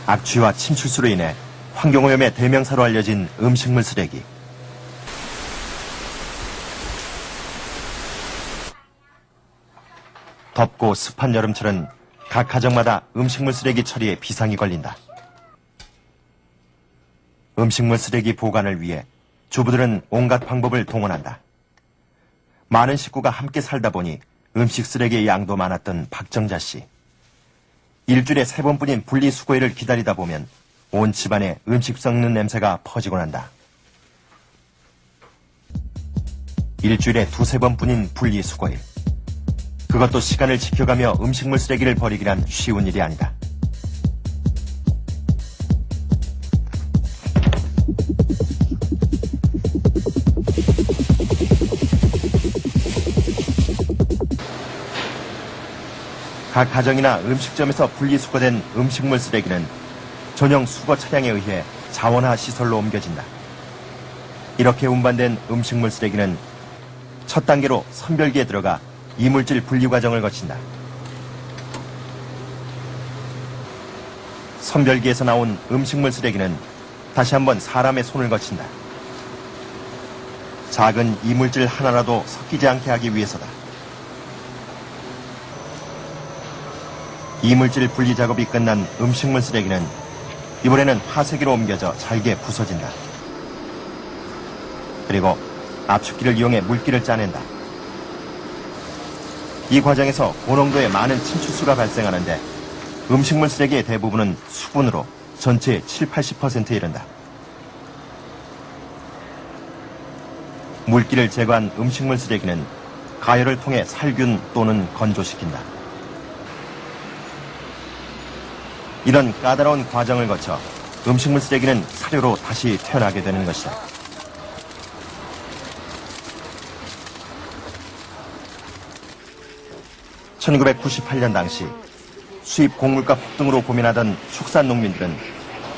악취와 침출수로 인해 환경오염의 대명사로 알려진 음식물 쓰레기. 덥고 습한 여름철은 각 가정마다 음식물 쓰레기 처리에 비상이 걸린다. 음식물 쓰레기 보관을 위해 주부들은 온갖 방법을 동원한다. 많은 식구가 함께 살다 보니 음식 쓰레기의 양도 많았던 박정자 씨. 일주일에 3번뿐인 분리수거일을 기다리다 보면 온 집안에 음식 썩는 냄새가 퍼지곤 한다. 일주일에 2~3번뿐인 분리수거일. 그것도 시간을 지켜가며 음식물 쓰레기를 버리기란 쉬운 일이 아니다. 각 가정이나 음식점에서 분리수거된 음식물 쓰레기는 전용 수거 차량에 의해 자원화 시설로 옮겨진다. 이렇게 운반된 음식물 쓰레기는 첫 단계로 선별기에 들어가 이물질 분리 과정을 거친다. 선별기에서 나온 음식물 쓰레기는 다시 한번 사람의 손을 거친다. 작은 이물질 하나라도 섞이지 않게 하기 위해서다. 이물질 분리 작업이 끝난 음식물 쓰레기는 이번에는 화쇄기로 옮겨져 잘게 부서진다. 그리고 압축기를 이용해 물기를 짜낸다. 이 과정에서 고농도의 많은 침출수가 발생하는데 음식물 쓰레기의 대부분은 수분으로 전체의 70~80%에 이른다. 물기를 제거한 음식물 쓰레기는 가열을 통해 살균 또는 건조시킨다. 이런 까다로운 과정을 거쳐 음식물 쓰레기는 사료로 다시 태어나게 되는 것이다. (1998년) 당시 수입 곡물가 폭등으로 고민하던 축산 농민들은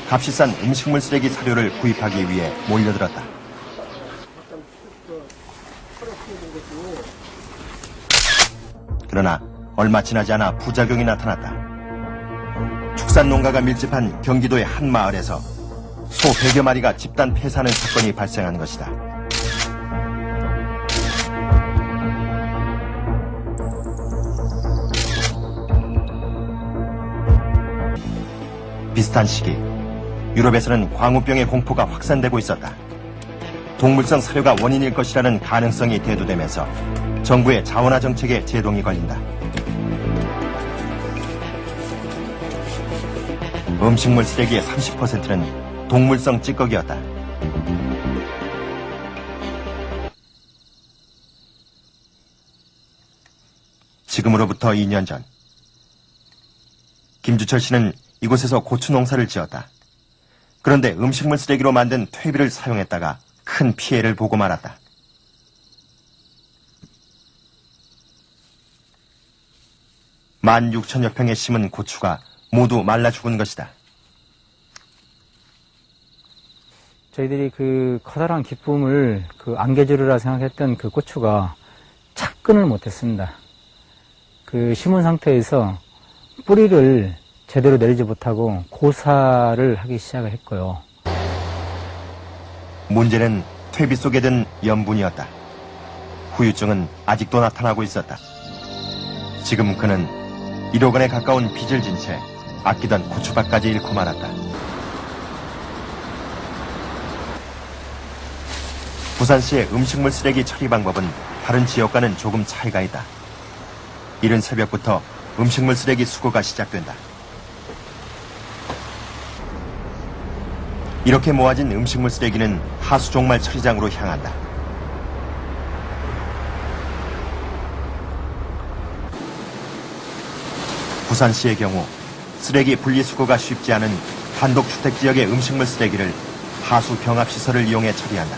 값이 싼 음식물 쓰레기 사료를 구입하기 위해 몰려들었다. 그러나 얼마 지나지 않아 부작용이 나타났다. 축산 농가가 밀집한 경기도의 한 마을에서 소 100여 마리가 집단 폐사하는 사건이 발생한 것이다. 비슷한 시기 유럽에서는 광우병의 공포가 확산되고 있었다. 동물성 사료가 원인일 것이라는 가능성이 대두되면서 정부의 자원화 정책에 제동이 걸린다. 음식물 쓰레기의 30%는 동물성 찌꺼기였다. 지금으로부터 2년 전 김주철 씨는 이곳에서 고추 농사를 지었다. 그런데 음식물 쓰레기로 만든 퇴비를 사용했다가 큰 피해를 보고 말았다. 16,000여 평에 심은 고추가 모두 말라 죽은 것이다. 저희들이 그 커다란 기쁨을 안개주리라 생각했던 그 고추가 착근을 못했습니다. 그 심은 상태에서 뿌리를 제대로 내리지 못하고 고사를 하기 시작을 했고요. 문제는 퇴비 속에 든 염분이었다. 후유증은 아직도 나타나고 있었다. 지금 그는 1억 원에 가까운 빚을 진 채 아끼던 고추밭까지 잃고 말았다. 부산시의 음식물 쓰레기 처리 방법은 다른 지역과는 조금 차이가 있다. 이른 새벽부터 음식물 쓰레기 수거가 시작된다. 이렇게 모아진 음식물 쓰레기는 하수 종말 처리장으로 향한다. 부산시의 경우 쓰레기 분리수거가 쉽지 않은 단독주택 지역의 음식물 쓰레기를 하수 병합시설을 이용해 처리한다.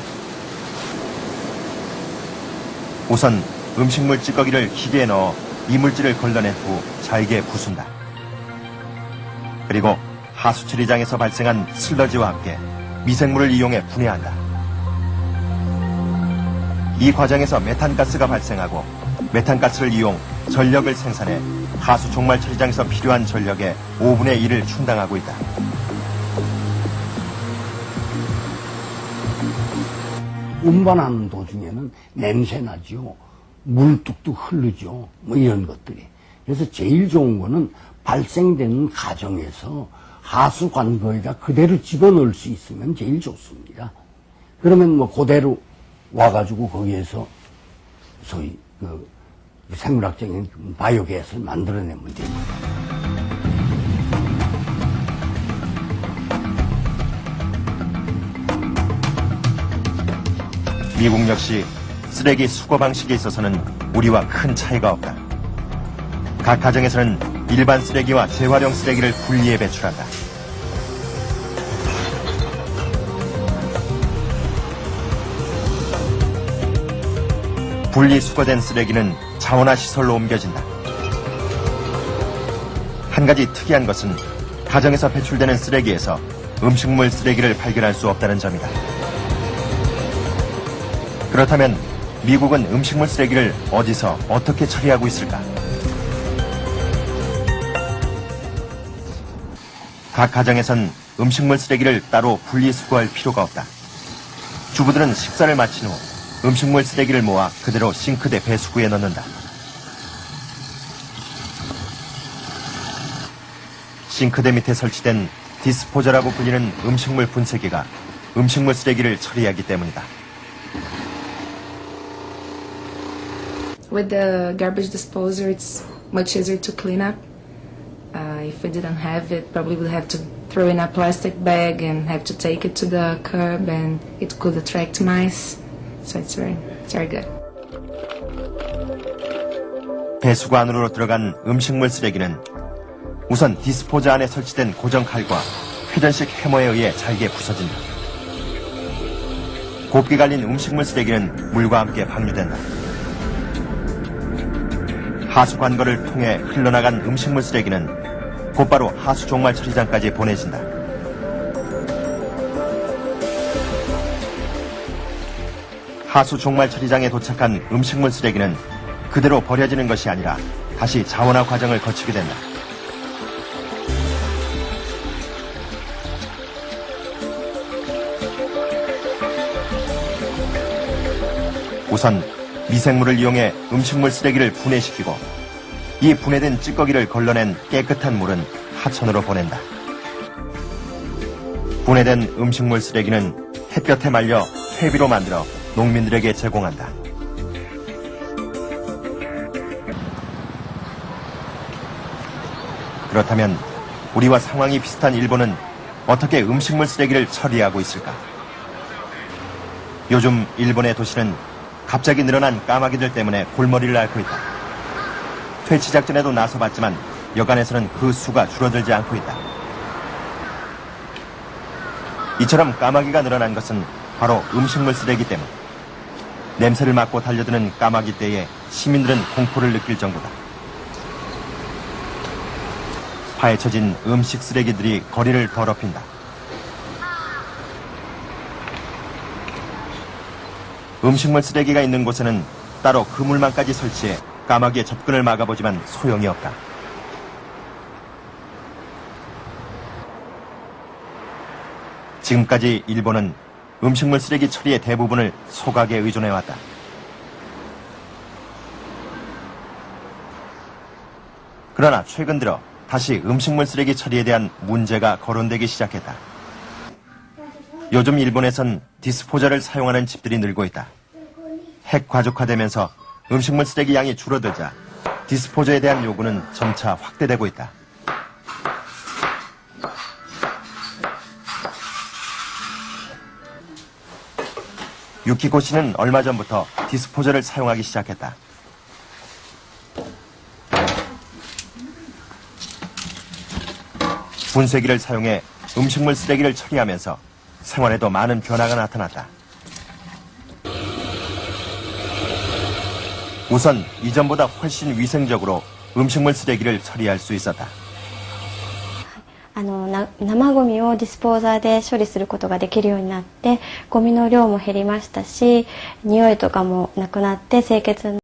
우선 음식물 찌꺼기를 기계에 넣어 이물질을 걸러낸 후 잘게 부순다. 그리고 하수 처리장에서 발생한 슬러지와 함께 미생물을 이용해 분해한다. 이 과정에서 메탄가스가 발생하고 메탄가스를 이용 전력을 생산해 하수 종말 처리장에서 필요한 전력의 5분의 1을 충당하고 있다. 운반하는 도중에는 냄새 나죠. 물 뚝뚝 흐르죠. 뭐 이런 것들이. 그래서 제일 좋은 거는 발생되는 과정에서 하수 관거에다 그대로 집어넣을 수 있으면 제일 좋습니다. 그러면 뭐 그대로 와가지고 거기에서 소위 그 생물학적인 바이오게스를 만들어내면 됩니다. 미국 역시 쓰레기 수거 방식에 있어서는 우리와 큰 차이가 없다. 각 가정에서는 일반 쓰레기와 재활용 쓰레기를 분리해 배출한다. 분리수거된 쓰레기는 자원화 시설로 옮겨진다. 한 가지 특이한 것은 가정에서 배출되는 쓰레기에서 음식물 쓰레기를 발견할 수 없다는 점이다. 그렇다면 미국은 음식물 쓰레기를 어디서 어떻게 처리하고 있을까? 각 가정에선 음식물 쓰레기를 따로 분리수거할 필요가 없다. 주부들은 식사를 마친 후 음식물 쓰레기를 모아 그대로 싱크대 배수구에 넣는다. 싱크대 밑에 설치된 디스포저라고 불리는 음식물 분쇄기가 음식물 쓰레기를 처리하기 때문이다. With the garbage disposer, it's much easier to clean up. If we didn't have it, probably we'd have to throw in a plastic bag and have to take it to the curb, and it could attract mice. So it's very good. 배수구 안으로 들어간 음식물 쓰레기는 우선 디스포저 안에 설치된 고정 칼과 회전식 해머에 의해 잘게 부서진다. 곱게 갈린 음식물 쓰레기는 물과 함께 방류된다. 하수 관거를 통해 흘러나간 음식물 쓰레기는 곧바로 하수 종말 처리장까지 보내진다. 하수 종말 처리장에 도착한 음식물 쓰레기는 그대로 버려지는 것이 아니라 다시 자원화 과정을 거치게 된다. 우선 미생물을 이용해 음식물 쓰레기를 분해시키고 이 분해된 찌꺼기를 걸러낸 깨끗한 물은 하천으로 보낸다. 분해된 음식물 쓰레기는 햇볕에 말려 퇴비로 만들어 농민들에게 제공한다. 그렇다면 우리와 상황이 비슷한 일본은 어떻게 음식물 쓰레기를 처리하고 있을까? 요즘 일본의 도시는 갑자기 늘어난 까마귀들 때문에 골머리를 앓고 있다. 퇴치 작전에도 나서봤지만 여간에서는 그 수가 줄어들지 않고 있다. 이처럼 까마귀가 늘어난 것은 바로 음식물 쓰레기 때문. 냄새를 맡고 달려드는 까마귀 떼에 시민들은 공포를 느낄 정도다. 파헤쳐진 음식 쓰레기들이 거리를 더럽힌다. 음식물 쓰레기가 있는 곳에는 따로 그물망까지 설치해 까마귀의 접근을 막아보지만 소용이 없다. 지금까지 일본은 음식물 쓰레기 처리의 대부분을 소각에 의존해왔다. 그러나 최근 들어 다시 음식물 쓰레기 처리에 대한 문제가 거론되기 시작했다. 요즘 일본에선 디스포저를 사용하는 집들이 늘고 있다. 핵 과적화되면서 음식물 쓰레기 양이 줄어들자 디스포저에 대한 요구는 점차 확대되고 있다. 유키코 씨는 얼마 전부터 디스포저를 사용하기 시작했다. 분쇄기를 사용해 음식물 쓰레기를 처리하면서 생활에도 많은 변화가 나타났다. 우선 이전보다 훨씬 위생적으로 음식물 쓰레기를 처리할 수 있었다. 生ゴミをディスポーザーで処理することができるようになって、ゴミの量も減りましたし、匂いとかもなくなって清潔